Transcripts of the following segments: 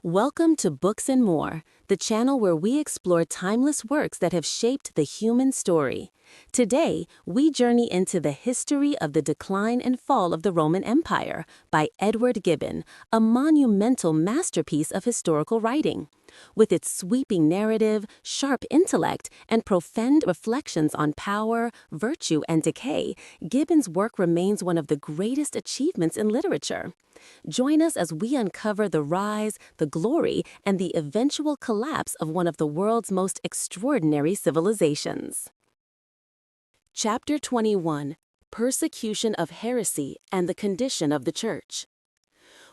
Welcome to Books and More, the channel where we explore timeless works that have shaped the human story. Today, we journey into the history of the decline and fall of the Roman Empire by Edward Gibbon, a monumental masterpiece of historical writing. With its sweeping narrative, sharp intellect, and profound reflections on power, virtue, and decay, Gibbon's work remains one of the greatest achievements in literature. Join us as we uncover the rise, the glory, and the eventual collapse of one of the world's most extraordinary civilizations. Chapter 21: Persecution of Heresy and the Condition of the Church.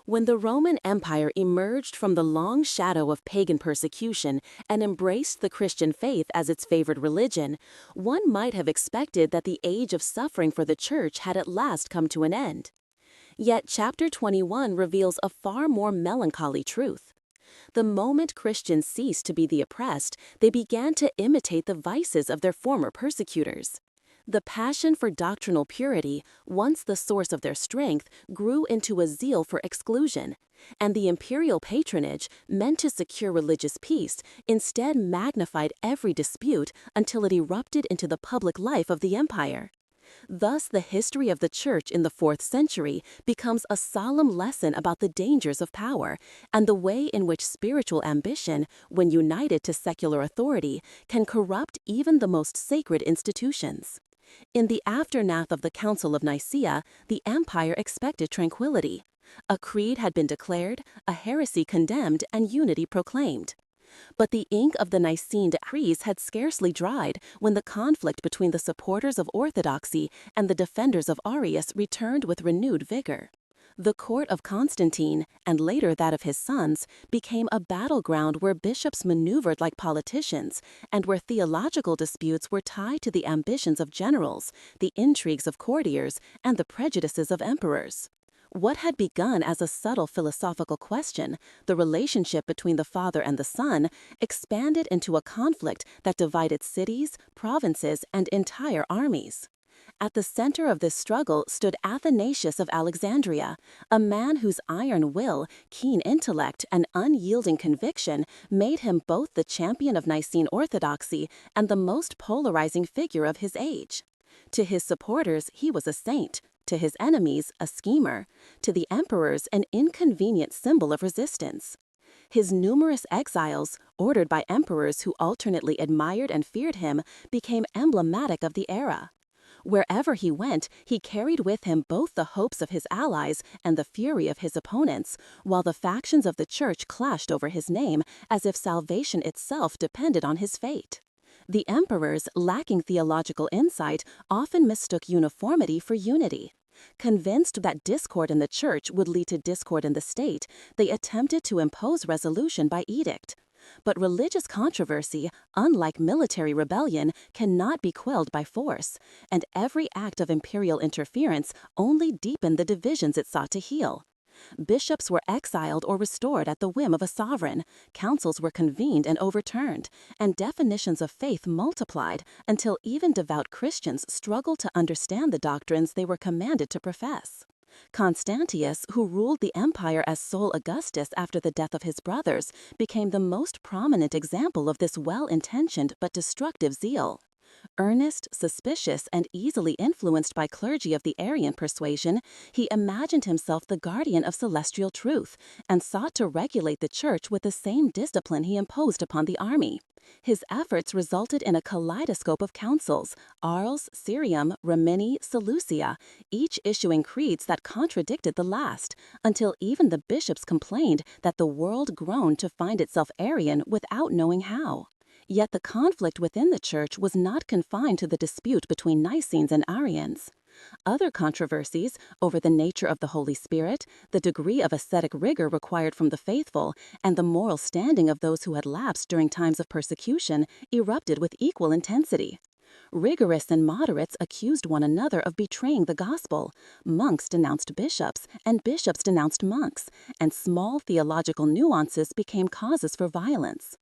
When the Roman Empire emerged from the long shadow of pagan persecution and embraced the Christian faith as its favored religion, one might have expected that the age of suffering for the Church had at last come to an end. Yet chapter 21 reveals a far more melancholy truth. The moment Christians ceased to be the oppressed, they began to imitate the vices of their former persecutors. The passion for doctrinal purity, once the source of their strength, grew into a zeal for exclusion, and the imperial patronage, meant to secure religious peace, instead magnified every dispute until it erupted into the public life of the empire. Thus, the history of the Church in the 4th century becomes a solemn lesson about the dangers of power and the way in which spiritual ambition, when united to secular authority, can corrupt even the most sacred institutions. In the aftermath of the Council of Nicaea, the empire expected tranquility. A creed had been declared, a heresy condemned, and unity proclaimed. But the ink of the Nicene decrees had scarcely dried when the conflict between the supporters of orthodoxy and the defenders of Arius returned with renewed vigor. The court of Constantine, and later that of his sons, became a battleground where bishops maneuvered like politicians, and where theological disputes were tied to the ambitions of generals, the intrigues of courtiers, and the prejudices of emperors. What had begun as a subtle philosophical question, the relationship between the Father and the Son, expanded into a conflict that divided cities, provinces, and entire armies. At the center of this struggle stood Athanasius of Alexandria, a man whose iron will, keen intellect, and unyielding conviction made him both the champion of Nicene orthodoxy and the most polarizing figure of his age. To his supporters, he was a saint. To his enemies, a schemer. To the emperors, an inconvenient symbol of resistance. His numerous exiles, ordered by emperors who alternately admired and feared him, became emblematic of the era. Wherever he went, he carried with him both the hopes of his allies and the fury of his opponents, while the factions of the Church clashed over his name as if salvation itself depended on his fate. The emperors, lacking theological insight, often mistook uniformity for unity. Convinced that discord in the Church would lead to discord in the state, they attempted to impose resolution by edict. But religious controversy, unlike military rebellion, cannot be quelled by force, and every act of imperial interference only deepened the divisions it sought to heal. Bishops were exiled or restored at the whim of a sovereign, councils were convened and overturned, and definitions of faith multiplied until even devout Christians struggled to understand the doctrines they were commanded to profess. Constantius, who ruled the empire as sole Augustus after the death of his brothers, became the most prominent example of this well-intentioned but destructive zeal. Earnest, suspicious, and easily influenced by clergy of the Arian persuasion, he imagined himself the guardian of celestial truth and sought to regulate the Church with the same discipline he imposed upon the army. His efforts resulted in a kaleidoscope of councils, Arles, Syrium, Rimini, Seleucia, each issuing creeds that contradicted the last, until even the bishops complained that the world groaned to find itself Arian without knowing how. Yet the conflict within the Church was not confined to the dispute between Nicenes and Arians. Other controversies over the nature of the Holy Spirit, the degree of ascetic rigor required from the faithful, and the moral standing of those who had lapsed during times of persecution erupted with equal intensity. Rigorists and moderates accused one another of betraying the gospel. Monks denounced bishops, and bishops denounced monks, and small theological nuances became causes for violence.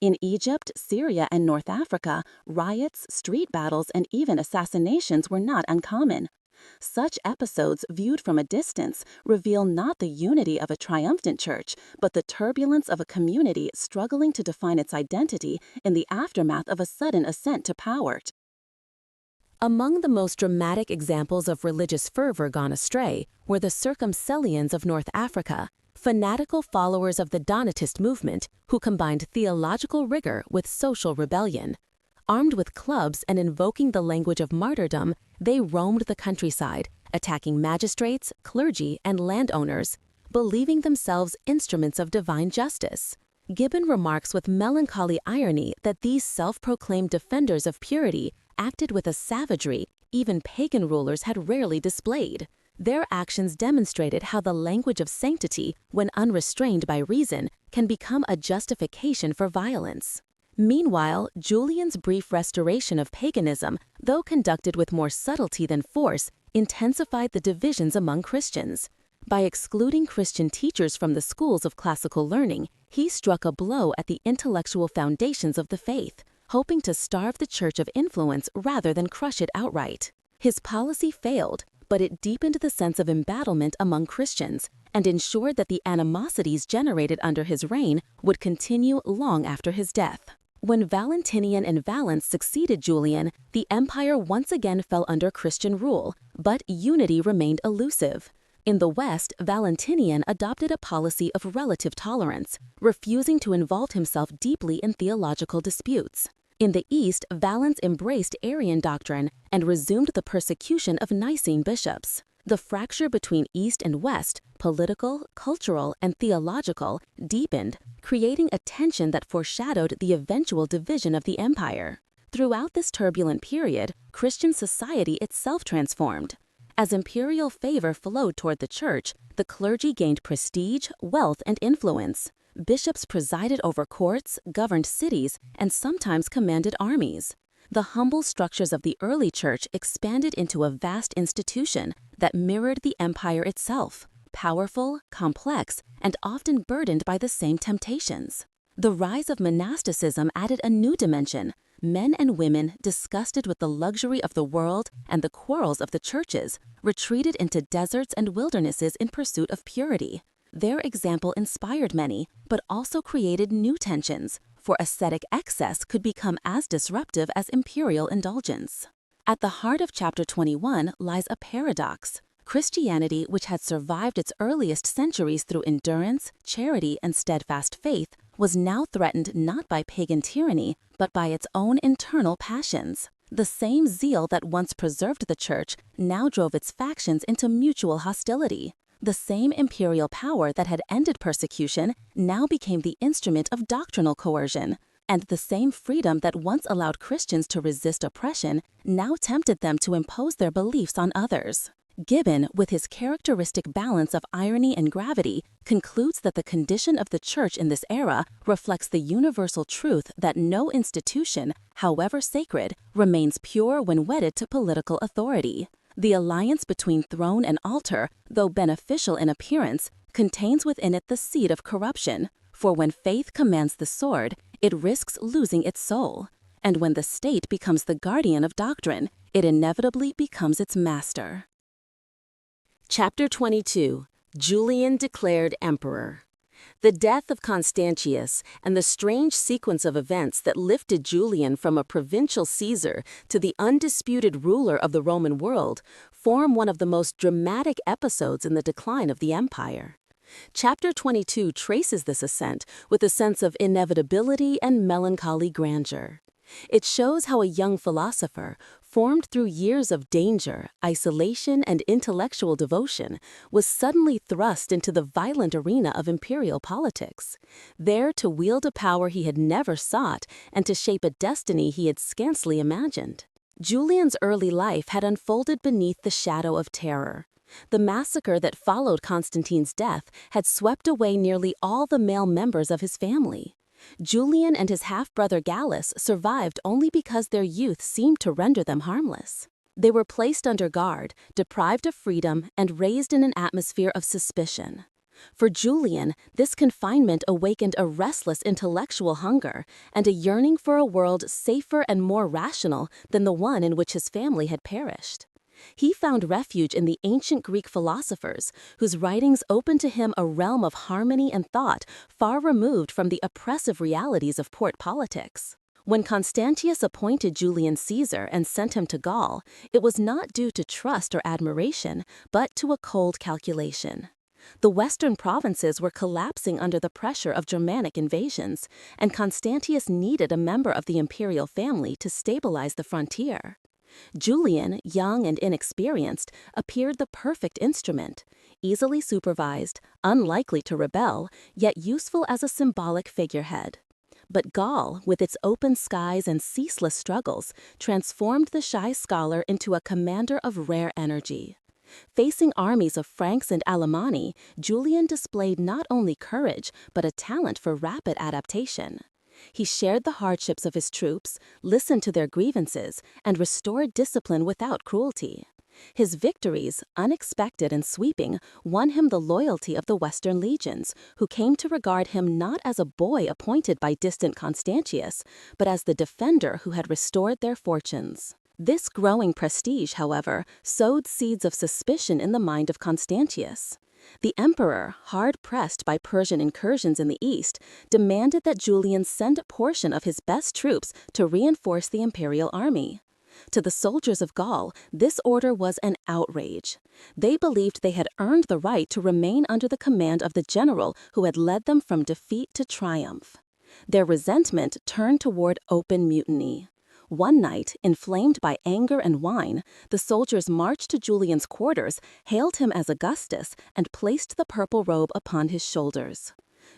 In Egypt, Syria, and North Africa, riots, street battles, and even assassinations were not uncommon. Such episodes, viewed from a distance, reveal not the unity of a triumphant church, but the turbulence of a community struggling to define its identity in the aftermath of a sudden ascent to power. Among the most dramatic examples of religious fervor gone astray were the Circumcellions of North Africa, fanatical followers of the Donatist movement who combined theological rigor with social rebellion. Armed with clubs and invoking the language of martyrdom, they roamed the countryside, attacking magistrates, clergy, and landowners, believing themselves instruments of divine justice. Gibbon remarks with melancholy irony that these self-proclaimed defenders of purity acted with a savagery even pagan rulers had rarely displayed. Their actions demonstrated how the language of sanctity, when unrestrained by reason, can become a justification for violence. Meanwhile, Julian's brief restoration of paganism, though conducted with more subtlety than force, intensified the divisions among Christians. By excluding Christian teachers from the schools of classical learning, he struck a blow at the intellectual foundations of the faith, hoping to starve the church of influence rather than crush it outright. His policy failed, but it deepened the sense of embattlement among Christians and ensured that the animosities generated under his reign would continue long after his death. When Valentinian and Valens succeeded Julian, the empire once again fell under Christian rule, but unity remained elusive. In the West, Valentinian adopted a policy of relative tolerance, refusing to involve himself deeply in theological disputes. In the East, Valens embraced Arian doctrine and resumed the persecution of Nicene bishops. The fracture between East and West, political, cultural, and theological, deepened, creating a tension that foreshadowed the eventual division of the empire. Throughout this turbulent period, Christian society itself transformed. As imperial favor flowed toward the church, the clergy gained prestige, wealth, and influence. Bishops presided over courts, governed cities, and sometimes commanded armies. The humble structures of the early church expanded into a vast institution that mirrored the empire itself, powerful, complex, and often burdened by the same temptations. The rise of monasticism added a new dimension. Men and women, disgusted with the luxury of the world and the quarrels of the churches, retreated into deserts and wildernesses in pursuit of purity. Their example inspired many, but also created new tensions, for ascetic excess could become as disruptive as imperial indulgence. At the heart of chapter 21 lies a paradox. Christianity, which had survived its earliest centuries through endurance, charity, and steadfast faith, was now threatened not by pagan tyranny, but by its own internal passions. The same zeal that once preserved the church now drove its factions into mutual hostility. The same imperial power that had ended persecution now became the instrument of doctrinal coercion, and the same freedom that once allowed Christians to resist oppression now tempted them to impose their beliefs on others. Gibbon, with his characteristic balance of irony and gravity, concludes that the condition of the church in this era reflects the universal truth that no institution, however sacred, remains pure when wedded to political authority. The alliance between throne and altar, though beneficial in appearance, contains within it the seed of corruption, for when faith commands the sword, it risks losing its soul, and when the state becomes the guardian of doctrine, it inevitably becomes its master. Chapter 22. Julian declared emperor. The death of Constantius and the strange sequence of events that lifted Julian from a provincial Caesar to the undisputed ruler of the Roman world form one of the most dramatic episodes in the decline of the empire. Chapter 22 traces this ascent with a sense of inevitability and melancholy grandeur. It shows how a young philosopher, formed through years of danger, isolation, and intellectual devotion, was suddenly thrust into the violent arena of imperial politics, there to wield a power he had never sought and to shape a destiny he had scarcely imagined. Julian's early life had unfolded beneath the shadow of terror. The massacre that followed Constantine's death had swept away nearly all the male members of his family. Julian and his half-brother Gallus survived only because their youth seemed to render them harmless. They were placed under guard, deprived of freedom, and raised in an atmosphere of suspicion. For Julian, this confinement awakened a restless intellectual hunger and a yearning for a world safer and more rational than the one in which his family had perished. He found refuge in the ancient Greek philosophers, whose writings opened to him a realm of harmony and thought far removed from the oppressive realities of court politics. When Constantius appointed Julian Caesar and sent him to Gaul, it was not due to trust or admiration, but to a cold calculation. The western provinces were collapsing under the pressure of Germanic invasions, and Constantius needed a member of the imperial family to stabilize the frontier. Julian, young and inexperienced, appeared the perfect instrument, easily supervised, unlikely to rebel, yet useful as a symbolic figurehead. But Gaul, with its open skies and ceaseless struggles, transformed the shy scholar into a commander of rare energy. Facing armies of Franks and Alemanni, Julian displayed not only courage, but a talent for rapid adaptation. He shared the hardships of his troops, listened to their grievances, and restored discipline without cruelty. His victories, unexpected and sweeping, won him the loyalty of the Western legions, who came to regard him not as a boy appointed by distant Constantius, but as the defender who had restored their fortunes. This growing prestige, however, sowed seeds of suspicion in the mind of Constantius. The emperor, hard-pressed by Persian incursions in the east, demanded that Julian send a portion of his best troops to reinforce the imperial army. To the soldiers of Gaul, this order was an outrage. They believed they had earned the right to remain under the command of the general who had led them from defeat to triumph. Their resentment turned toward open mutiny. One night, inflamed by anger and wine, the soldiers marched to Julian's quarters, hailed him as Augustus, and placed the purple robe upon his shoulders.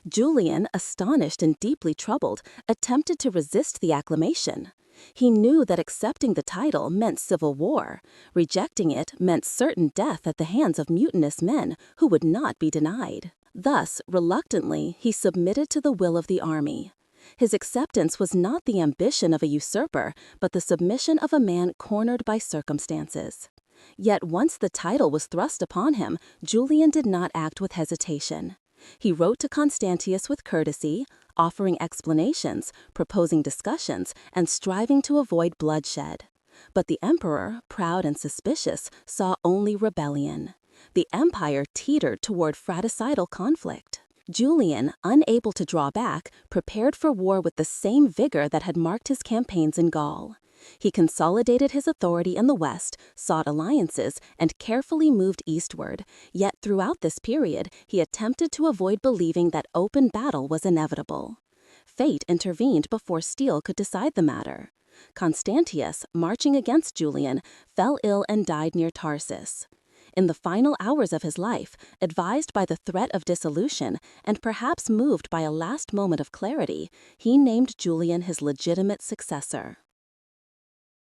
Julian, astonished and deeply troubled, attempted to resist the acclamation. He knew that accepting the title meant civil war. Rejecting it meant certain death at the hands of mutinous men who would not be denied. Thus, reluctantly, he submitted to the will of the army. His acceptance was not the ambition of a usurper, but the submission of a man cornered by circumstances. Yet once the title was thrust upon him, Julian did not act with hesitation. He wrote to Constantius with courtesy, offering explanations, proposing discussions, and striving to avoid bloodshed. But the emperor, proud and suspicious, saw only rebellion. The empire teetered toward fratricidal conflict. Julian, unable to draw back, prepared for war with the same vigor that had marked his campaigns in Gaul. He consolidated his authority in the west, sought alliances, and carefully moved eastward, yet throughout this period he attempted to avoid believing that open battle was inevitable. Fate intervened before steel could decide the matter. Constantius, marching against Julian, fell ill and died near Tarsus. In the final hours of his life, advised by the threat of dissolution, and perhaps moved by a last moment of clarity, he named Julian his legitimate successor.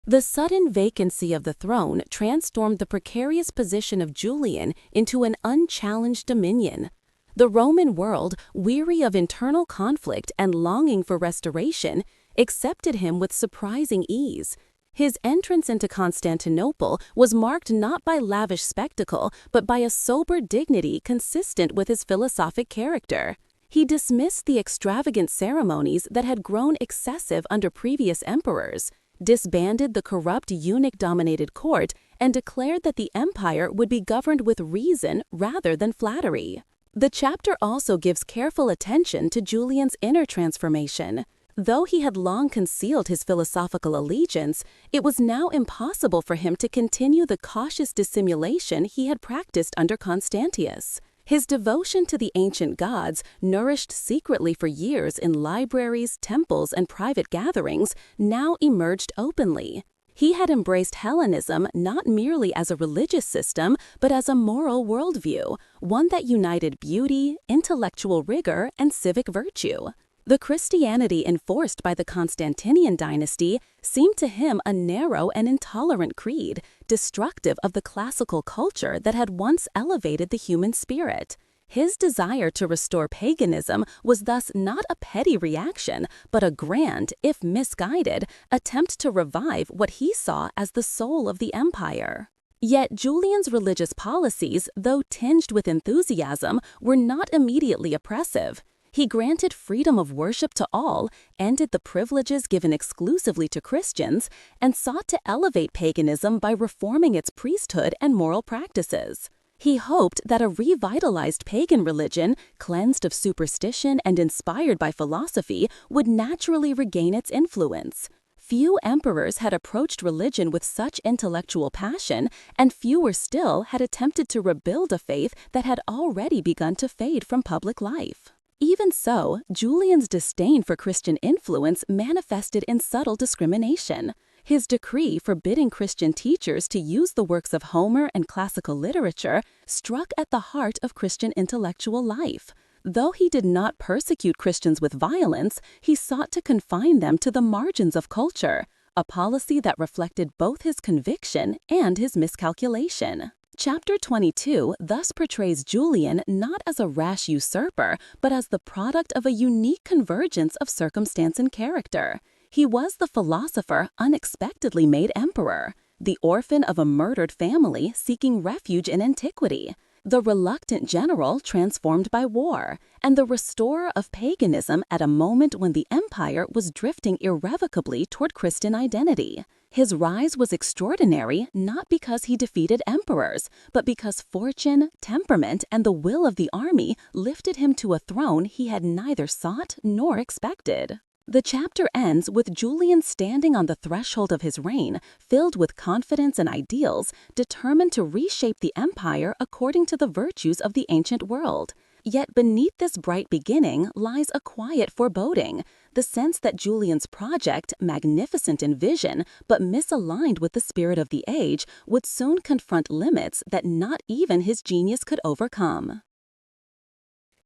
The sudden vacancy of the throne transformed the precarious position of Julian into an unchallenged dominion. The Roman world, weary of internal conflict and longing for restoration, accepted him with surprising ease. His entrance into Constantinople was marked not by lavish spectacle, but by a sober dignity consistent with his philosophic character. He dismissed the extravagant ceremonies that had grown excessive under previous emperors, disbanded the corrupt eunuch-dominated court, and declared that the empire would be governed with reason rather than flattery. The chapter also gives careful attention to Julian's inner transformation. Though he had long concealed his philosophical allegiance, it was now impossible for him to continue the cautious dissimulation he had practiced under Constantius. His devotion to the ancient gods, nourished secretly for years in libraries, temples, and private gatherings, now emerged openly. He had embraced Hellenism not merely as a religious system, but as a moral worldview, one that united beauty, intellectual rigor, and civic virtue. The Christianity enforced by the Constantinian dynasty seemed to him a narrow and intolerant creed, destructive of the classical culture that had once elevated the human spirit. His desire to restore paganism was thus not a petty reaction, but a grand, if misguided, attempt to revive what he saw as the soul of the empire. Yet Julian's religious policies, though tinged with enthusiasm, were not immediately oppressive. He granted freedom of worship to all, ended the privileges given exclusively to Christians, and sought to elevate paganism by reforming its priesthood and moral practices. He hoped that a revitalized pagan religion, cleansed of superstition and inspired by philosophy, would naturally regain its influence. Few emperors had approached religion with such intellectual passion, and fewer still had attempted to rebuild a faith that had already begun to fade from public life. Even so, Julian's disdain for Christian influence manifested in subtle discrimination. His decree forbidding Christian teachers to use the works of Homer and classical literature struck at the heart of Christian intellectual life. Though he did not persecute Christians with violence, he sought to confine them to the margins of culture, a policy that reflected both his conviction and his miscalculation. Chapter 22 thus portrays Julian not as a rash usurper, but as the product of a unique convergence of circumstance and character. He was the philosopher unexpectedly made emperor, the orphan of a murdered family seeking refuge in antiquity, the reluctant general transformed by war, and the restorer of paganism at a moment when the empire was drifting irrevocably toward Christian identity. His rise was extraordinary not because he defeated emperors, but because fortune, temperament, and the will of the army lifted him to a throne he had neither sought nor expected. The chapter ends with Julian standing on the threshold of his reign, filled with confidence and ideals, determined to reshape the empire according to the virtues of the ancient world. Yet beneath this bright beginning lies a quiet foreboding, the sense that Julian's project, magnificent in vision but misaligned with the spirit of the age, would soon confront limits that not even his genius could overcome.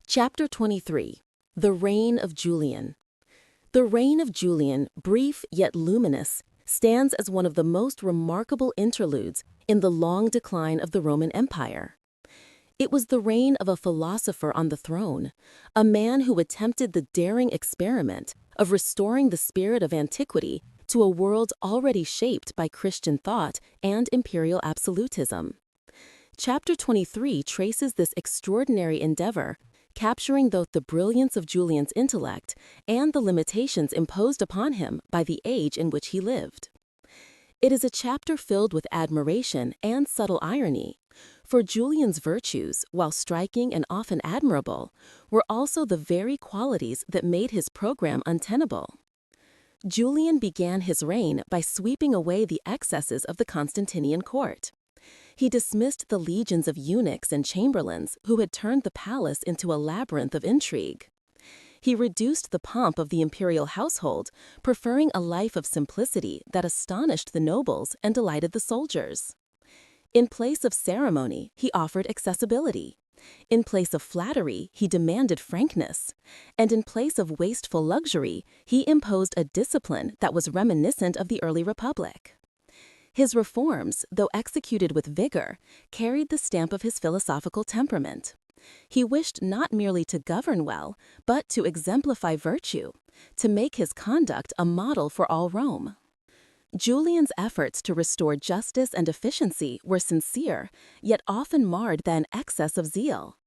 Chapter 23. The Reign of Julian. The reign of Julian, brief yet luminous, stands as one of the most remarkable interludes in the long decline of the Roman Empire. It was the reign of a philosopher on the throne, a man who attempted the daring experiment of restoring the spirit of antiquity to a world already shaped by Christian thought and imperial absolutism. Chapter 23 traces this extraordinary endeavor, capturing both the brilliance of Julian's intellect and the limitations imposed upon him by the age in which he lived. It is a chapter filled with admiration and subtle irony, for Julian's virtues, while striking and often admirable, were also the very qualities that made his program untenable. Julian began his reign by sweeping away the excesses of the Constantinian court. He dismissed the legions of eunuchs and chamberlains who had turned the palace into a labyrinth of intrigue. He reduced the pomp of the imperial household, preferring a life of simplicity that astonished the nobles and delighted the soldiers. In place of ceremony, he offered accessibility. In place of flattery, he demanded frankness. And in place of wasteful luxury, he imposed a discipline that was reminiscent of the early republic. His reforms, though executed with vigor, carried the stamp of his philosophical temperament. He wished not merely to govern well, but to exemplify virtue, to make his conduct a model for all Rome. Julian's efforts to restore justice and efficiency were sincere, yet often marred by an excess of zeal.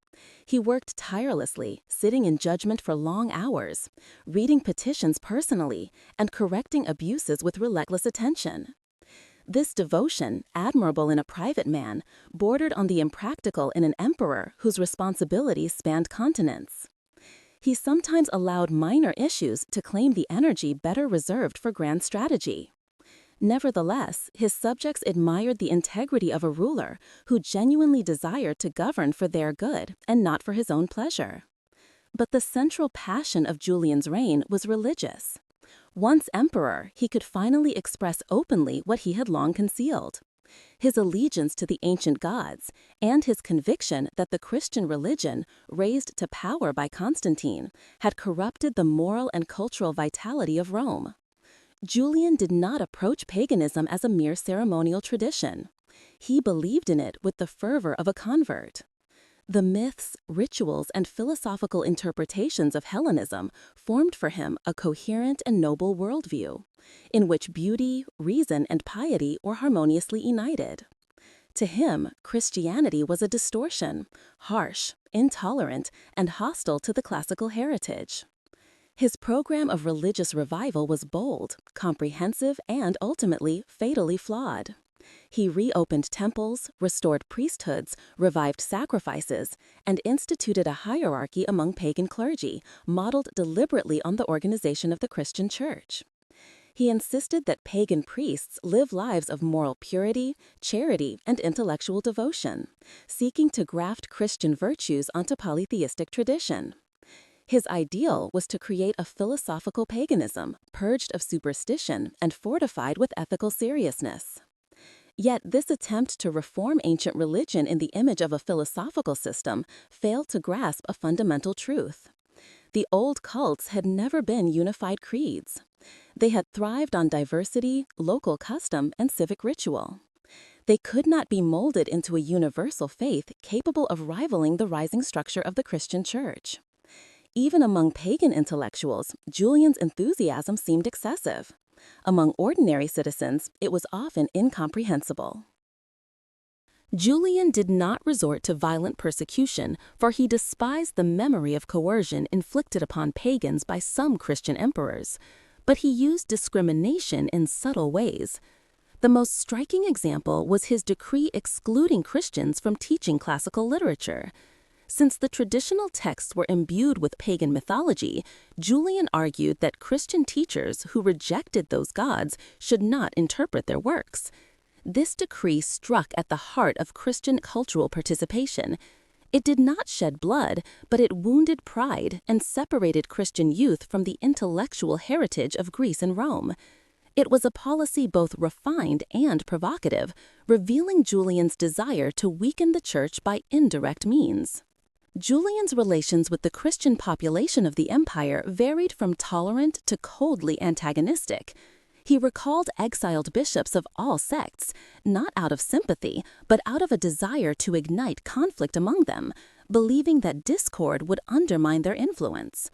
He worked tirelessly, sitting in judgment for long hours, reading petitions personally, and correcting abuses with relentless attention. This devotion, admirable in a private man, bordered on the impractical in an emperor whose responsibilities spanned continents. He sometimes allowed minor issues to claim the energy better reserved for grand strategy. Nevertheless, his subjects admired the integrity of a ruler who genuinely desired to govern for their good and not for his own pleasure. But the central passion of Julian's reign was religious. Once emperor, he could finally express openly what he had long concealed: his allegiance to the ancient gods and his conviction that the Christian religion, raised to power by Constantine, had corrupted the moral and cultural vitality of Rome. Julian did not approach paganism as a mere ceremonial tradition. He believed in it with the fervor of a convert. The myths, rituals, and philosophical interpretations of Hellenism formed for him a coherent and noble worldview, in which beauty, reason, and piety were harmoniously united. To him, Christianity was a distortion, harsh, intolerant, and hostile to the classical heritage. His program of religious revival was bold, comprehensive, and ultimately fatally flawed. He reopened temples, restored priesthoods, revived sacrifices, and instituted a hierarchy among pagan clergy, modeled deliberately on the organization of the Christian Church. He insisted that pagan priests live lives of moral purity, charity, and intellectual devotion, seeking to graft Christian virtues onto polytheistic tradition. His ideal was to create a philosophical paganism, purged of superstition and fortified with ethical seriousness. Yet this attempt to reform ancient religion in the image of a philosophical system failed to grasp a fundamental truth. The old cults had never been unified creeds. They had thrived on diversity, local custom, and civic ritual. They could not be molded into a universal faith capable of rivaling the rising structure of the Christian Church. Even among pagan intellectuals, Julian's enthusiasm seemed excessive. Among ordinary citizens, it was often incomprehensible. Julian did not resort to violent persecution, for he despised the memory of coercion inflicted upon pagans by some Christian emperors, but he used discrimination in subtle ways. The most striking example was his decree excluding Christians from teaching classical literature. Since the traditional texts were imbued with pagan mythology, Julian argued that Christian teachers who rejected those gods should not interpret their works. This decree struck at the heart of Christian cultural participation. It did not shed blood, but it wounded pride and separated Christian youth from the intellectual heritage of Greece and Rome. It was a policy both refined and provocative, revealing Julian's desire to weaken the church by indirect means. Julian's relations with the Christian population of the empire varied from tolerant to coldly antagonistic. He recalled exiled bishops of all sects, not out of sympathy, but out of a desire to ignite conflict among them, believing that discord would undermine their influence.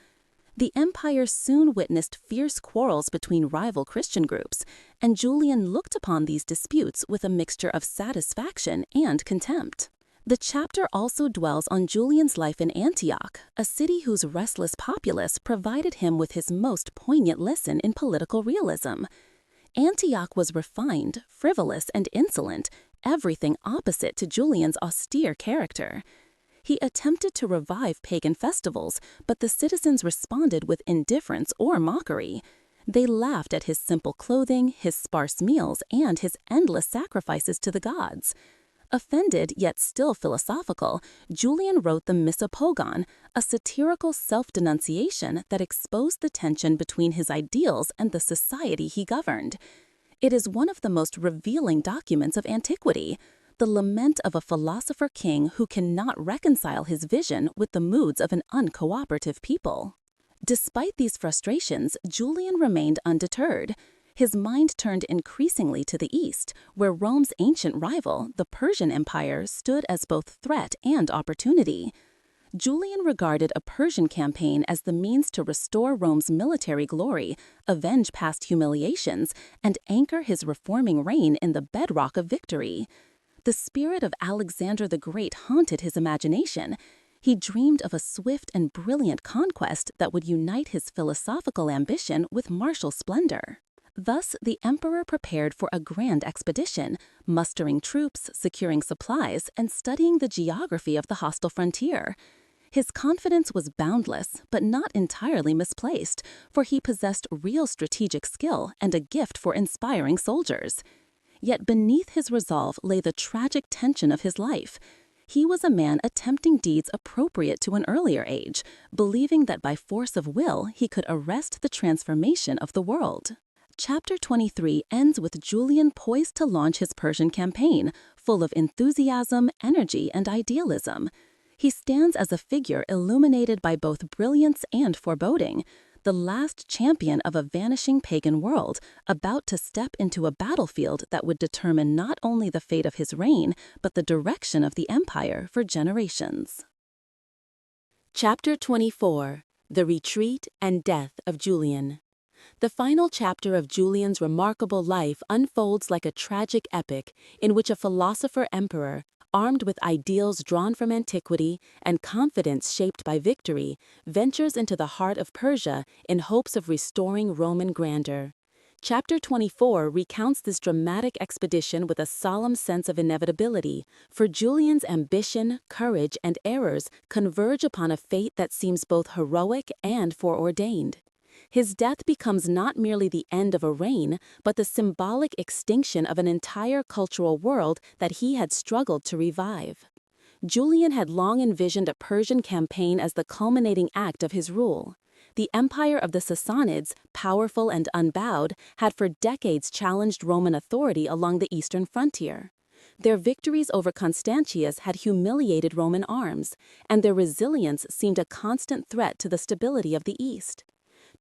The empire soon witnessed fierce quarrels between rival Christian groups, and Julian looked upon these disputes with a mixture of satisfaction and contempt. The chapter also dwells on Julian's life in Antioch, a city whose restless populace provided him with his most poignant lesson in political realism. Antioch was refined, frivolous, and insolent, everything opposite to Julian's austere character. He attempted to revive pagan festivals, but the citizens responded with indifference or mockery. They laughed at his simple clothing, his sparse meals, and his endless sacrifices to the gods. Offended yet still philosophical, Julian wrote the Misopogon, a satirical self-denunciation that exposed the tension between his ideals and the society he governed. It is one of the most revealing documents of antiquity, the lament of a philosopher king who cannot reconcile his vision with the moods of an uncooperative people. Despite these frustrations, Julian remained undeterred. His mind turned increasingly to the east, where Rome's ancient rival, the Persian Empire, stood as both threat and opportunity. Julian regarded a Persian campaign as the means to restore Rome's military glory, avenge past humiliations, and anchor his reforming reign in the bedrock of victory. The spirit of Alexander the Great haunted his imagination. He dreamed of a swift and brilliant conquest that would unite his philosophical ambition with martial splendor. Thus, the emperor prepared for a grand expedition, mustering troops, securing supplies, and studying the geography of the hostile frontier. His confidence was boundless, but not entirely misplaced, for he possessed real strategic skill and a gift for inspiring soldiers. Yet beneath his resolve lay the tragic tension of his life. He was a man attempting deeds appropriate to an earlier age, believing that by force of will he could arrest the transformation of the world. Chapter 23 ends with Julian poised to launch his Persian campaign, full of enthusiasm, energy, and idealism. He stands as a figure illuminated by both brilliance and foreboding, the last champion of a vanishing pagan world, about to step into a battlefield that would determine not only the fate of his reign, but the direction of the empire for generations. Chapter 24: The Retreat and Death of Julian. The final chapter of Julian's remarkable life unfolds like a tragic epic in which a philosopher-emperor, armed with ideals drawn from antiquity and confidence shaped by victory, ventures into the heart of Persia in hopes of restoring Roman grandeur. Chapter 24 recounts this dramatic expedition with a solemn sense of inevitability, for Julian's ambition, courage, and errors converge upon a fate that seems both heroic and foreordained. His death becomes not merely the end of a reign, but the symbolic extinction of an entire cultural world that he had struggled to revive. Julian had long envisioned a Persian campaign as the culminating act of his rule. The empire of the Sassanids, powerful and unbowed, had for decades challenged Roman authority along the eastern frontier. Their victories over Constantius had humiliated Roman arms, and their resilience seemed a constant threat to the stability of the East.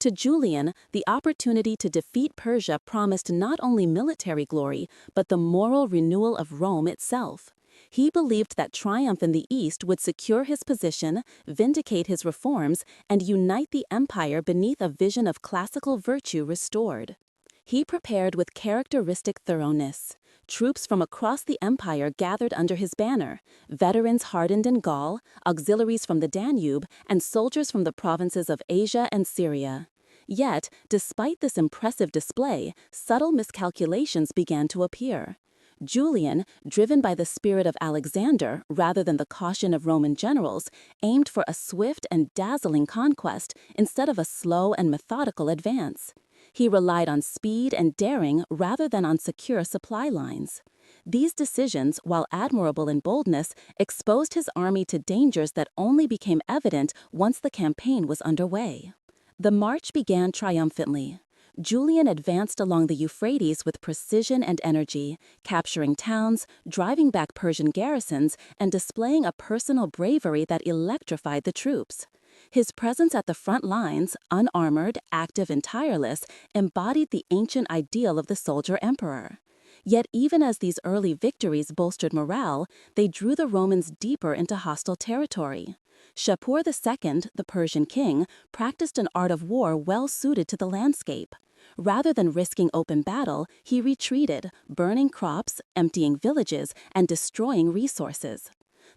To Julian, the opportunity to defeat Persia promised not only military glory, but the moral renewal of Rome itself. He believed that triumph in the East would secure his position, vindicate his reforms, and unite the empire beneath a vision of classical virtue restored. He prepared with characteristic thoroughness. Troops from across the empire gathered under his banner, veterans hardened in Gaul, auxiliaries from the Danube, and soldiers from the provinces of Asia and Syria. Yet, despite this impressive display, subtle miscalculations began to appear. Julian, driven by the spirit of Alexander rather than the caution of Roman generals, aimed for a swift and dazzling conquest instead of a slow and methodical advance. He relied on speed and daring rather than on secure supply lines. These decisions, while admirable in boldness, exposed his army to dangers that only became evident once the campaign was underway. The march began triumphantly. Julian advanced along the Euphrates with precision and energy, capturing towns, driving back Persian garrisons, and displaying a personal bravery that electrified the troops. His presence at the front lines, unarmored, active, and tireless, embodied the ancient ideal of the soldier-emperor. Yet even as these early victories bolstered morale, they drew the Romans deeper into hostile territory. Shapur II, the Persian king, practiced an art of war well suited to the landscape. Rather than risking open battle, he retreated, burning crops, emptying villages, and destroying resources.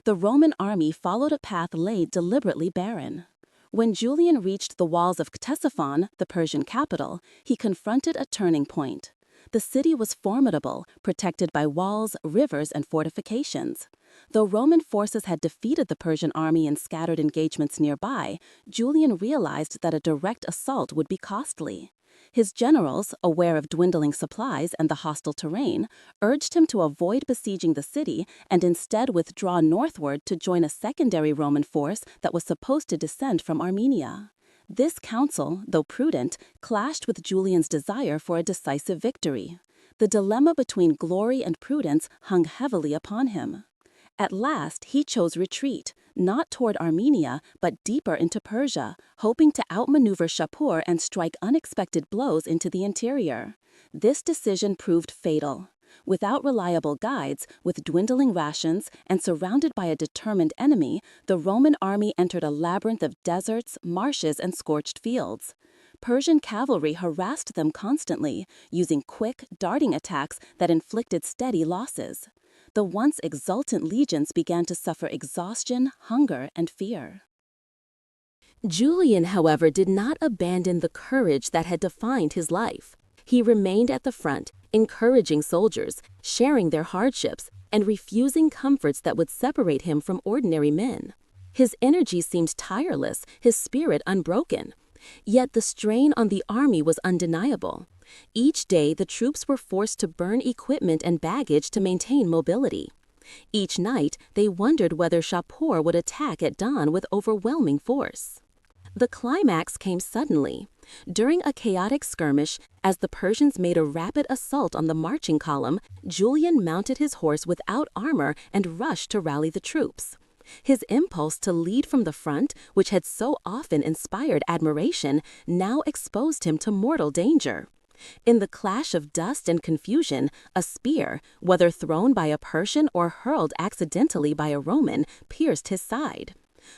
The Roman army followed a path laid deliberately barren. When Julian reached the walls of Ctesiphon, the Persian capital, he confronted a turning point. The city was formidable, protected by walls, rivers, and fortifications. Though Roman forces had defeated the Persian army in scattered engagements nearby, Julian realized that a direct assault would be costly. His generals, aware of dwindling supplies and the hostile terrain, urged him to avoid besieging the city and instead withdraw northward to join a secondary Roman force that was supposed to descend from Armenia. This counsel, though prudent, clashed with Julian's desire for a decisive victory. The dilemma between glory and prudence hung heavily upon him. At last, he chose retreat, not toward Armenia, but deeper into Persia, hoping to outmaneuver Shapur and strike unexpected blows into the interior. This decision proved fatal. Without reliable guides, with dwindling rations, and surrounded by a determined enemy, the Roman army entered a labyrinth of deserts, marshes, and scorched fields. Persian cavalry harassed them constantly, using quick, darting attacks that inflicted steady losses. The once exultant legions began to suffer exhaustion, hunger, and fear. Julian, however, did not abandon the courage that had defined his life. He remained at the front, encouraging soldiers, sharing their hardships, and refusing comforts that would separate him from ordinary men. His energy seemed tireless, his spirit unbroken. Yet the strain on the army was undeniable. Each day, the troops were forced to burn equipment and baggage to maintain mobility. Each night, they wondered whether Shapur would attack at dawn with overwhelming force. The climax came suddenly. During a chaotic skirmish, as the Persians made a rapid assault on the marching column, Julian mounted his horse without armor and rushed to rally the troops. His impulse to lead from the front, which had so often inspired admiration, now exposed him to mortal danger. In the clash of dust and confusion, a spear, whether thrown by a Persian or hurled accidentally by a Roman, pierced his side.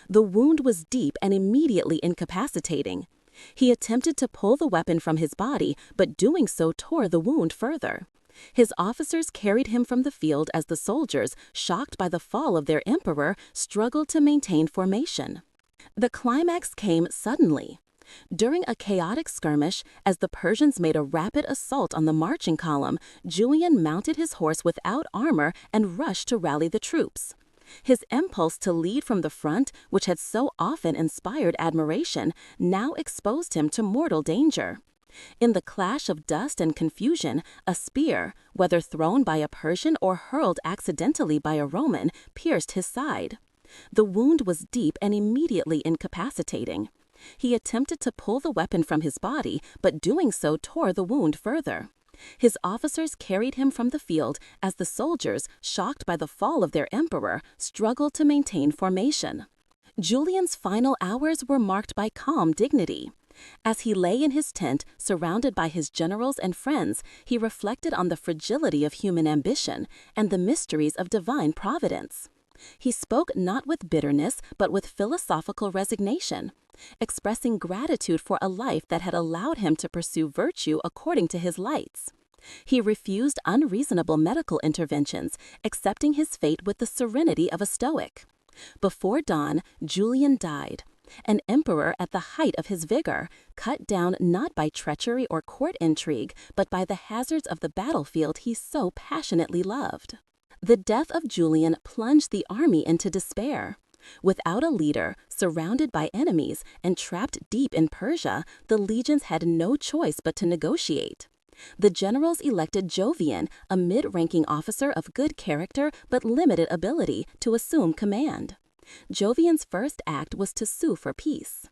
The wound was deep and immediately incapacitating. He attempted to pull the weapon from his body, but doing so tore the wound further. His officers carried him from the field as the soldiers, shocked by the fall of their emperor, struggled to maintain formation. The climax came suddenly. During a chaotic skirmish, as the Persians made a rapid assault on the marching column, Julian mounted his horse without armor and rushed to rally the troops. His impulse to lead from the front, which had so often inspired admiration, now exposed him to mortal danger. In the clash of dust and confusion, a spear, whether thrown by a Persian or hurled accidentally by a Roman, pierced his side. The wound was deep and immediately incapacitating. He attempted to pull the weapon from his body, but doing so tore the wound further. His officers carried him from the field as the soldiers, shocked by the fall of their emperor, struggled to maintain formation. Julian's final hours were marked by calm dignity. As he lay in his tent, surrounded by his generals and friends, he reflected on the fragility of human ambition and the mysteries of divine providence. He spoke not with bitterness, but with philosophical resignation, expressing gratitude for a life that had allowed him to pursue virtue according to his lights. He refused unreasonable medical interventions, accepting his fate with the serenity of a Stoic. Before dawn, Julian died. An emperor at the height of his vigor, cut down not by treachery or court intrigue, but by the hazards of the battlefield he so passionately loved. The death of Julian plunged the army into despair. Without a leader, surrounded by enemies, and trapped deep in Persia, the legions had no choice but to negotiate. The generals elected Jovian, a mid-ranking officer of good character but limited ability, to assume command. Jovian's first act was to sue for peace.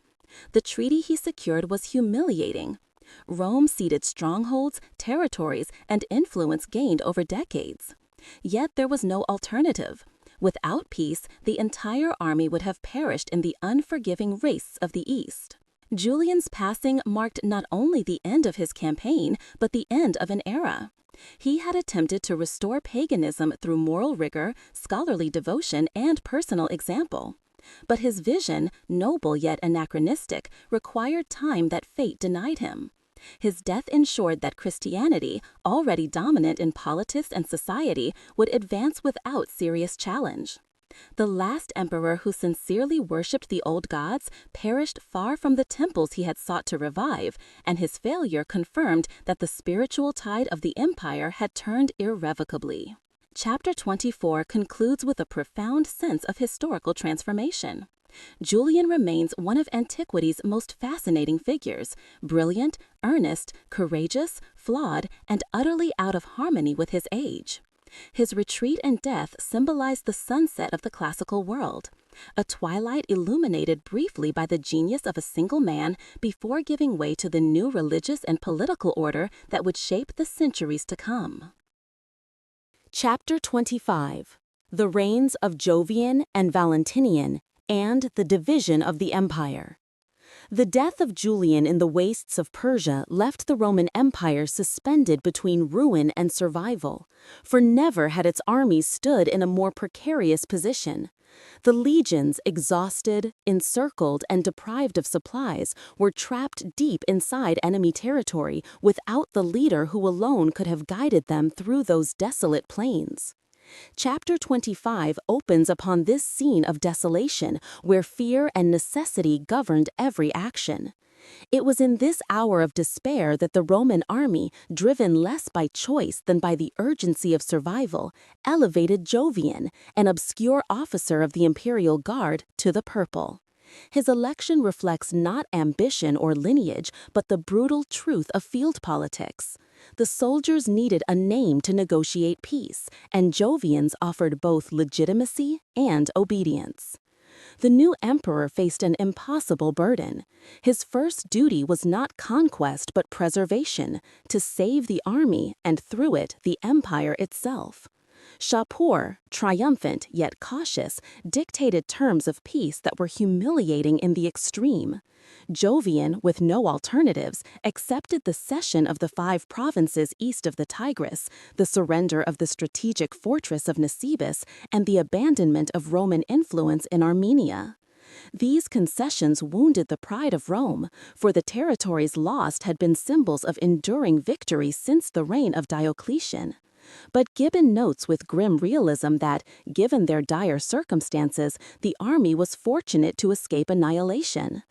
The treaty he secured was humiliating. Rome ceded strongholds, territories, and influence gained over decades. Yet there was no alternative. Without peace, the entire army would have perished in the unforgiving race of the East. Julian's passing marked not only the end of his campaign, but the end of an era. He had attempted to restore paganism through moral rigor, scholarly devotion, and personal example. But his vision, noble yet anachronistic, required time that fate denied him. His death ensured that Christianity, already dominant in politics and society, would advance without serious challenge. The last emperor who sincerely worshipped the old gods perished far from the temples he had sought to revive, and his failure confirmed that the spiritual tide of the empire had turned irrevocably. Chapter 24 concludes with a profound sense of historical transformation. Julian remains one of antiquity's most fascinating figures, brilliant, earnest, courageous, flawed, and utterly out of harmony with his age. His retreat and death symbolized the sunset of the classical world, a twilight illuminated briefly by the genius of a single man before giving way to the new religious and political order that would shape the centuries to come. Chapter 25: The Reigns of Jovian and Valentinian and the Division of the Empire. The death of Julian in the wastes of Persia left the Roman Empire suspended between ruin and survival, for never had its armies stood in a more precarious position. The legions, exhausted, encircled, and deprived of supplies, were trapped deep inside enemy territory without the leader who alone could have guided them through those desolate plains. Chapter 25 opens upon this scene of desolation where fear and necessity governed every action. It was in this hour of despair that the Roman army, driven less by choice than by the urgency of survival, elevated Jovian, an obscure officer of the imperial guard, to the purple. His election reflects not ambition or lineage, but the brutal truth of field politics. The soldiers needed a name to negotiate peace, and Jovians offered both legitimacy and obedience. The new emperor faced an impossible burden. His first duty was not conquest but preservation, to save the army and through it the empire itself. Shapur, triumphant yet cautious, dictated terms of peace that were humiliating in the extreme. Jovian, with no alternatives, accepted the cession of the 5 provinces east of the Tigris, the surrender of the strategic fortress of Nisibis, and the abandonment of Roman influence in Armenia. These concessions wounded the pride of Rome, for the territories lost had been symbols of enduring victory since the reign of Diocletian. But Gibbon notes with grim realism that, given their dire circumstances, the army was fortunate to escape annihilation.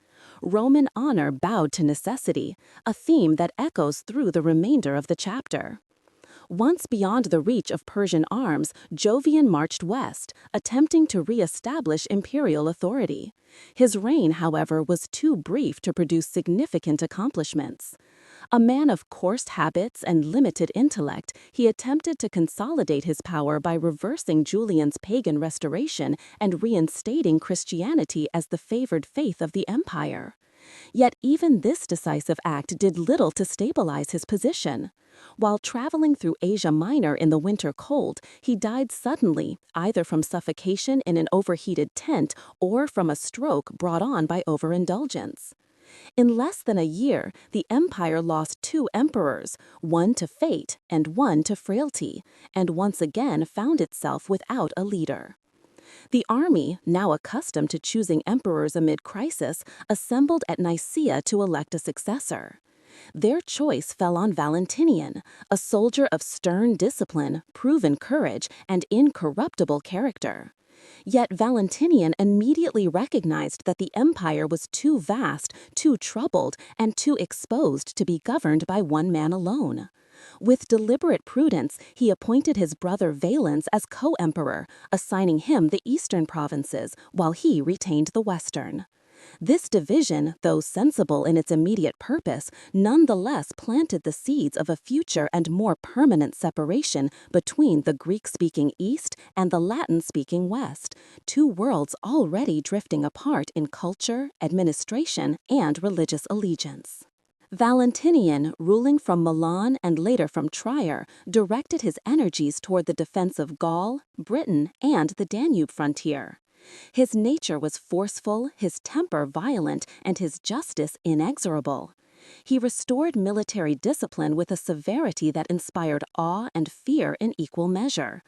Roman honor bowed to necessity, a theme that echoes through the remainder of the chapter. Once beyond the reach of Persian arms, Jovian marched west, attempting to re-establish imperial authority. His reign, however, was too brief to produce significant accomplishments. A man of coarse habits and limited intellect, he attempted to consolidate his power by reversing Julian's pagan restoration and reinstating Christianity as the favored faith of the empire. Yet even this decisive act did little to stabilize his position. While traveling through Asia Minor in the winter cold, he died suddenly, either from suffocation in an overheated tent or from a stroke brought on by overindulgence. In less than a year, the empire lost two emperors, one to fate and one to frailty, and once again found itself without a leader. The army, now accustomed to choosing emperors amid crisis, assembled at Nicaea to elect a successor. Their choice fell on Valentinian, a soldier of stern discipline, proven courage, and incorruptible character. Yet Valentinian immediately recognized that the empire was too vast, too troubled, and too exposed to be governed by one man alone. With deliberate prudence, he appointed his brother Valens as co-emperor, assigning him the eastern provinces, while he retained the western. This division, though sensible in its immediate purpose, nonetheless planted the seeds of a future and more permanent separation between the Greek-speaking East and the Latin-speaking West, two worlds already drifting apart in culture, administration, and religious allegiance. Valentinian, ruling from Milan and later from Trier, directed his energies toward the defense of Gaul, Britain, and the Danube frontier. His nature was forceful, his temper violent, and his justice inexorable. He restored military discipline with a severity that inspired awe and fear in equal measure.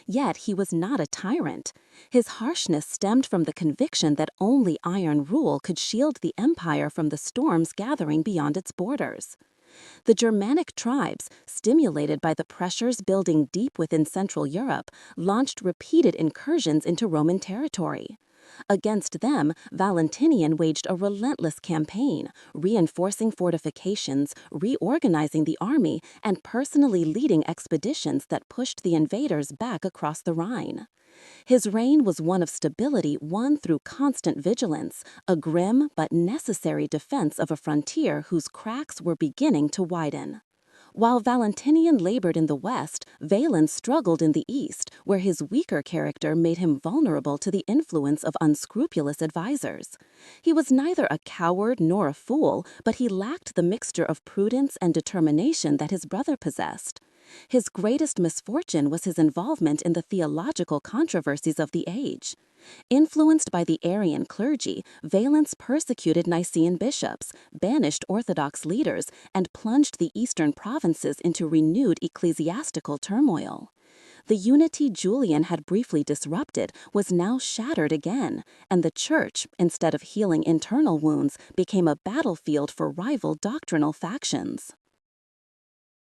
Yet he was not a tyrant. His harshness stemmed from the conviction that only iron rule could shield the empire from the storms gathering beyond its borders. The Germanic tribes, stimulated by the pressures building deep within Central Europe, launched repeated incursions into Roman territory. Against them, Valentinian waged a relentless campaign, reinforcing fortifications, reorganizing the army, and personally leading expeditions that pushed the invaders back across the Rhine. His reign was one of stability won through constant vigilance, a grim but necessary defense of a frontier whose cracks were beginning to widen. While Valentinian labored in the west, Valens struggled in the east, where his weaker character made him vulnerable to the influence of unscrupulous advisors. He was neither a coward nor a fool, but he lacked the mixture of prudence and determination that his brother possessed. His greatest misfortune was his involvement in the theological controversies of the age. Influenced by the Arian clergy, Valens persecuted Nicene bishops, banished Orthodox leaders, and plunged the eastern provinces into renewed ecclesiastical turmoil. The unity Julian had briefly disrupted was now shattered again, and the Church, instead of healing internal wounds, became a battlefield for rival doctrinal factions.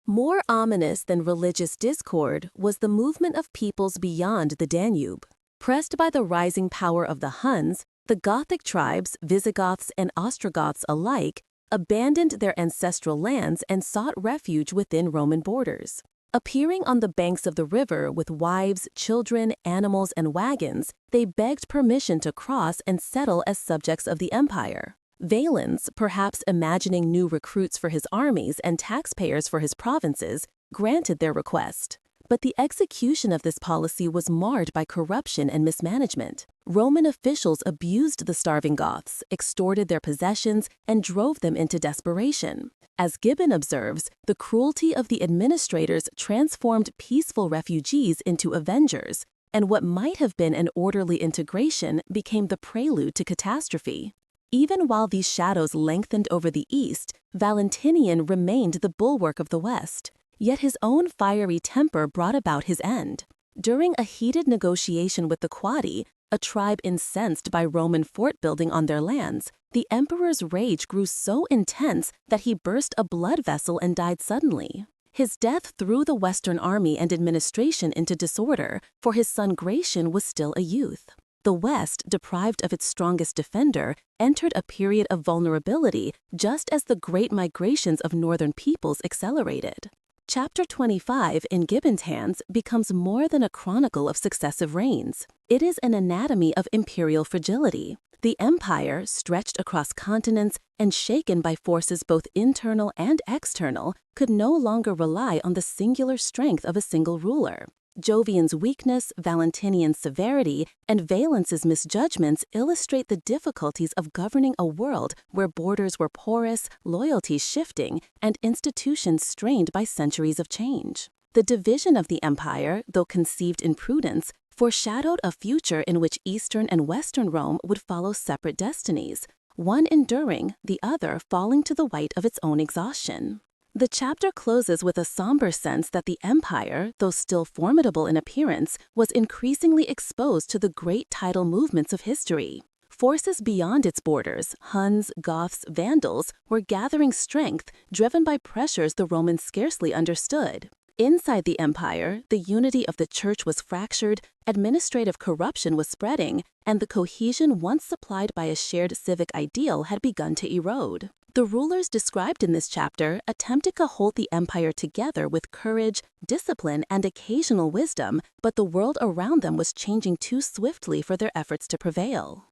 More ominous than religious discord was the movement of peoples beyond the Danube. Pressed by the rising power of the Huns, the Gothic tribes, Visigoths and Ostrogoths alike, abandoned their ancestral lands and sought refuge within Roman borders. Appearing on the banks of the river with wives, children, animals, and wagons, they begged permission to cross and settle as subjects of the empire. Valens, perhaps imagining new recruits for his armies and taxpayers for his provinces, granted their request. But the execution of this policy was marred by corruption and mismanagement. Roman officials abused the starving Goths, extorted their possessions, and drove them into desperation. As Gibbon observes, the cruelty of the administrators transformed peaceful refugees into avengers, and what might have been an orderly integration became the prelude to catastrophe. Even while these shadows lengthened over the east, Valentinian remained the bulwark of the west. Yet his own fiery temper brought about his end. During a heated negotiation with the Quadi, A tribe incensed by Roman fort building on their lands, the emperor's rage grew so intense that he burst a blood vessel and died suddenly. His death threw the Western army and administration into disorder, for his son Gratian was still a youth. The West, deprived of its strongest defender, entered a period of vulnerability just as the great migrations of northern peoples accelerated. Chapter 25 in Gibbon's hands becomes more than a chronicle of successive reigns. It is an anatomy of imperial fragility. The empire, stretched across continents and shaken by forces both internal and external, could no longer rely on the singular strength of a single ruler. Jovian's weakness, Valentinian's severity, and Valence's misjudgments illustrate the difficulties of governing a world where borders were porous, loyalties shifting, and institutions strained by centuries of change. The division of the empire, though conceived in prudence, foreshadowed a future in which Eastern and Western Rome would follow separate destinies, one enduring, the other falling to the weight of its own exhaustion. The chapter closes with a somber sense that the empire, though still formidable in appearance, was increasingly exposed to the great tidal movements of history. Forces beyond its borders, Huns, Goths, Vandals, were gathering strength, driven by pressures the Romans scarcely understood. Inside the empire, the unity of the church was fractured, administrative corruption was spreading, and the cohesion once supplied by a shared civic ideal had begun to erode. The rulers described in this chapter attempted to hold the empire together with courage, discipline, and occasional wisdom, but the world around them was changing too swiftly for their efforts to prevail.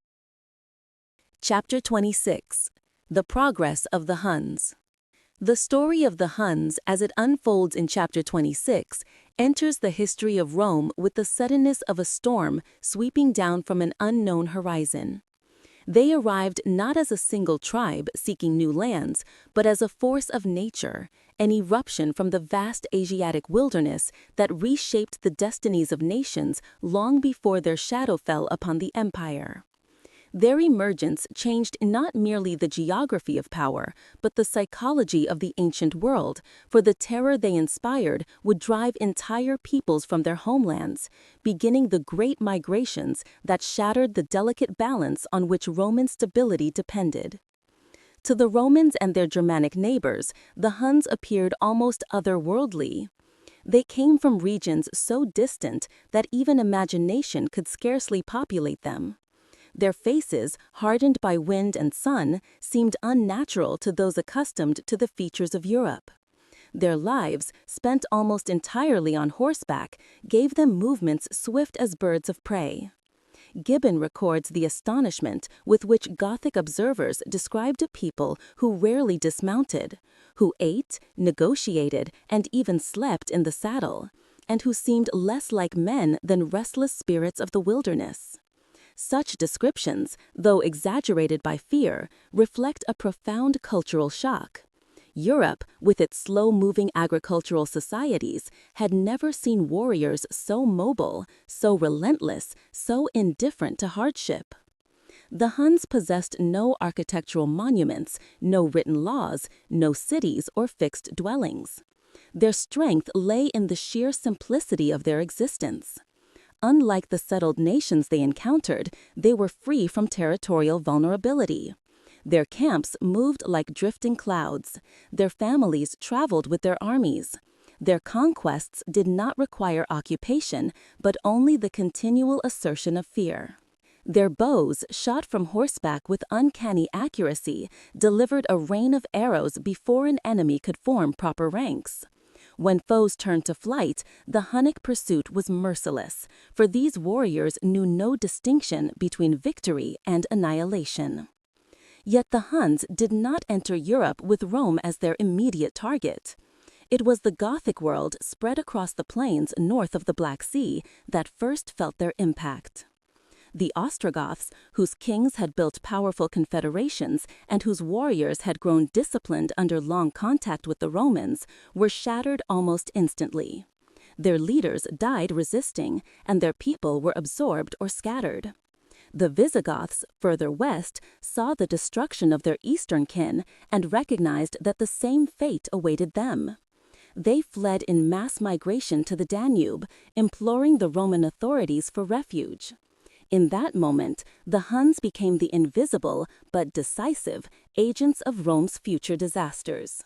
Chapter 26. The Progress of the Huns. The story of the Huns, as it unfolds in Chapter 26, enters the history of Rome with the suddenness of a storm sweeping down from an unknown horizon. They arrived not as a single tribe seeking new lands, but as a force of nature, an eruption from the vast Asiatic wilderness that reshaped the destinies of nations long before their shadow fell upon the empire. Their emergence changed not merely the geography of power, but the psychology of the ancient world, for the terror they inspired would drive entire peoples from their homelands, beginning the great migrations that shattered the delicate balance on which Roman stability depended. To the Romans and their Germanic neighbors, the Huns appeared almost otherworldly. They came from regions so distant that even imagination could scarcely populate them. Their faces, hardened by wind and sun, seemed unnatural to those accustomed to the features of Europe. Their lives, spent almost entirely on horseback, gave them movements swift as birds of prey. Gibbon records the astonishment with which Gothic observers described a people who rarely dismounted, who ate, negotiated, and even slept in the saddle, and who seemed less like men than restless spirits of the wilderness. Such descriptions, though exaggerated by fear, reflect a profound cultural shock. Europe, with its slow-moving agricultural societies, had never seen warriors so mobile, so relentless, so indifferent to hardship. The Huns possessed no architectural monuments, no written laws, no cities or fixed dwellings. Their strength lay in the sheer simplicity of their existence. Unlike the settled nations they encountered, they were free from territorial vulnerability. Their camps moved like drifting clouds. Their families traveled with their armies. Their conquests did not require occupation, but only the continual assertion of fear. Their bows, shot from horseback with uncanny accuracy, delivered a rain of arrows before an enemy could form proper ranks. When foes turned to flight, the Hunnic pursuit was merciless, for these warriors knew no distinction between victory and annihilation. Yet the Huns did not enter Europe with Rome as their immediate target. It was the Gothic world spread across the plains north of the Black Sea that first felt their impact. The Ostrogoths, whose kings had built powerful confederations and whose warriors had grown disciplined under long contact with the Romans, were shattered almost instantly. Their leaders died resisting, and their people were absorbed or scattered. The Visigoths, further west, saw the destruction of their eastern kin and recognized that the same fate awaited them. They fled in mass migration to the Danube, imploring the Roman authorities for refuge. In that moment, the Huns became the invisible, but decisive, agents of Rome's future disasters.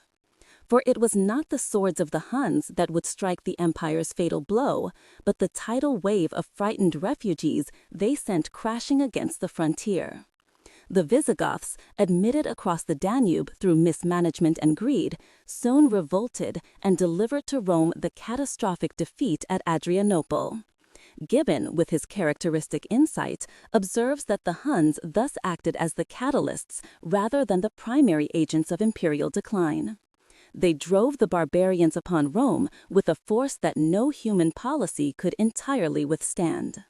For it was not the swords of the Huns that would strike the empire's fatal blow, but the tidal wave of frightened refugees they sent crashing against the frontier. The Visigoths, admitted across the Danube through mismanagement and greed, soon revolted and delivered to Rome the catastrophic defeat at Adrianople. Gibbon, with his characteristic insight, observes that the Huns thus acted as the catalysts rather than the primary agents of imperial decline. They drove the barbarians upon Rome with a force that no human policy could entirely withstand.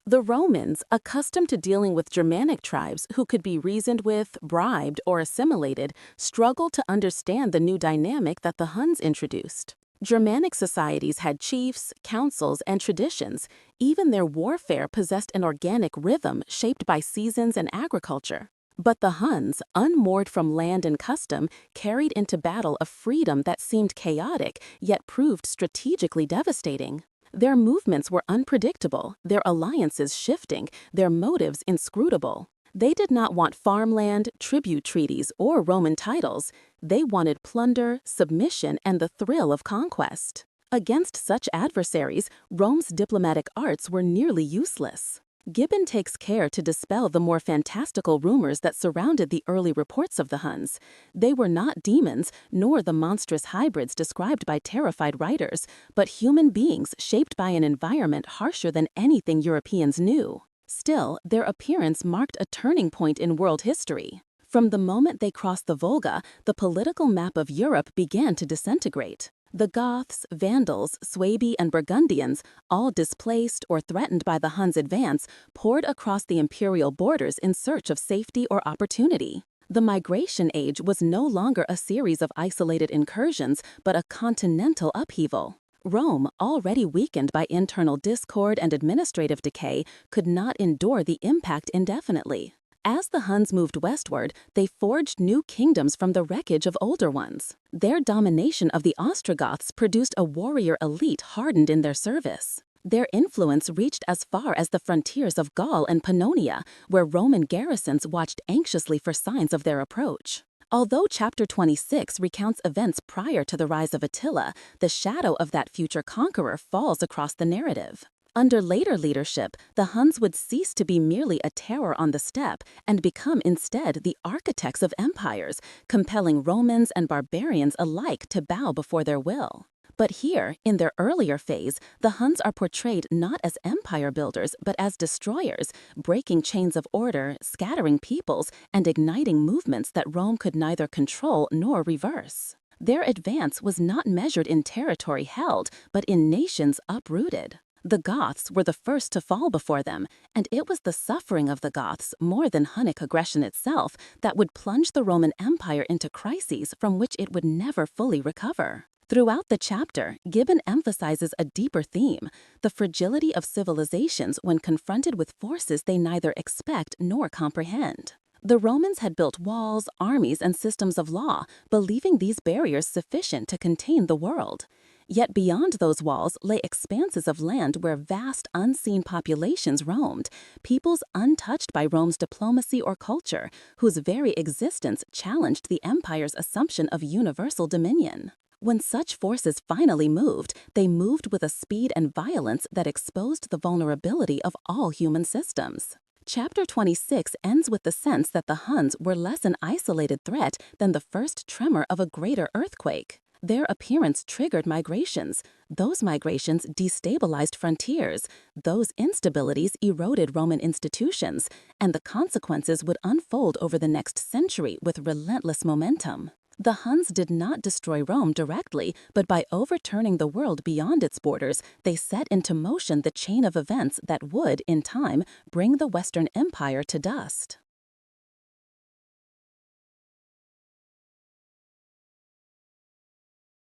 The Romans, accustomed to dealing with Germanic tribes who could be reasoned with, bribed, or assimilated, struggled to understand the new dynamic that the Huns introduced. Germanic societies had chiefs, councils, and traditions. Even their warfare possessed an organic rhythm shaped by seasons and agriculture. But the Huns, unmoored from land and custom, carried into battle a freedom that seemed chaotic, yet proved strategically devastating. Their movements were unpredictable, their alliances shifting, their motives inscrutable. They did not want farmland, tribute treaties, or Roman titles. They wanted plunder, submission, and the thrill of conquest. Against such adversaries, Rome's diplomatic arts were nearly useless. Gibbon takes care to dispel the more fantastical rumors that surrounded the early reports of the Huns. They were not demons, nor the monstrous hybrids described by terrified writers, but human beings shaped by an environment harsher than anything Europeans knew. Still, their appearance marked a turning point in world history. From the moment they crossed the Volga, the political map of Europe began to disintegrate. The Goths, Vandals, Suebi, and Burgundians, all displaced or threatened by the Huns' advance, poured across the imperial borders in search of safety or opportunity. The migration age was no longer a series of isolated incursions, but a continental upheaval. Rome, already weakened by internal discord and administrative decay, could not endure the impact indefinitely. As the Huns moved westward, they forged new kingdoms from the wreckage of older ones. Their domination of the Ostrogoths produced a warrior elite hardened in their service. Their influence reached as far as the frontiers of Gaul and Pannonia, where Roman garrisons watched anxiously for signs of their approach. Although chapter 26 recounts events prior to the rise of Attila, the shadow of that future conqueror falls across the narrative. Under later leadership, the Huns would cease to be merely a terror on the steppe and become instead the architects of empires, compelling Romans and barbarians alike to bow before their will. But here, in their earlier phase, the Huns are portrayed not as empire builders, but as destroyers, breaking chains of order, scattering peoples, and igniting movements that Rome could neither control nor reverse. Their advance was not measured in territory held, but in nations uprooted. The Goths were the first to fall before them, and it was the suffering of the Goths, more than Hunnic aggression itself, that would plunge the Roman Empire into crises from which it would never fully recover. Throughout the chapter, Gibbon emphasizes a deeper theme: the fragility of civilizations when confronted with forces they neither expect nor comprehend. The Romans had built walls, armies, and systems of law, believing these barriers sufficient to contain the world. Yet beyond those walls lay expanses of land where vast, unseen populations roamed, peoples untouched by Rome's diplomacy or culture, whose very existence challenged the empire's assumption of universal dominion. When such forces finally moved, they moved with a speed and violence that exposed the vulnerability of all human systems. Chapter 26 ends with the sense that the Huns were less an isolated threat than the first tremor of a greater earthquake. Their appearance triggered migrations. Those migrations destabilized frontiers. Those instabilities eroded Roman institutions, and the consequences would unfold over the next century with relentless momentum. The Huns did not destroy Rome directly, but by overturning the world beyond its borders, they set into motion the chain of events that would, in time, bring the Western Empire to dust.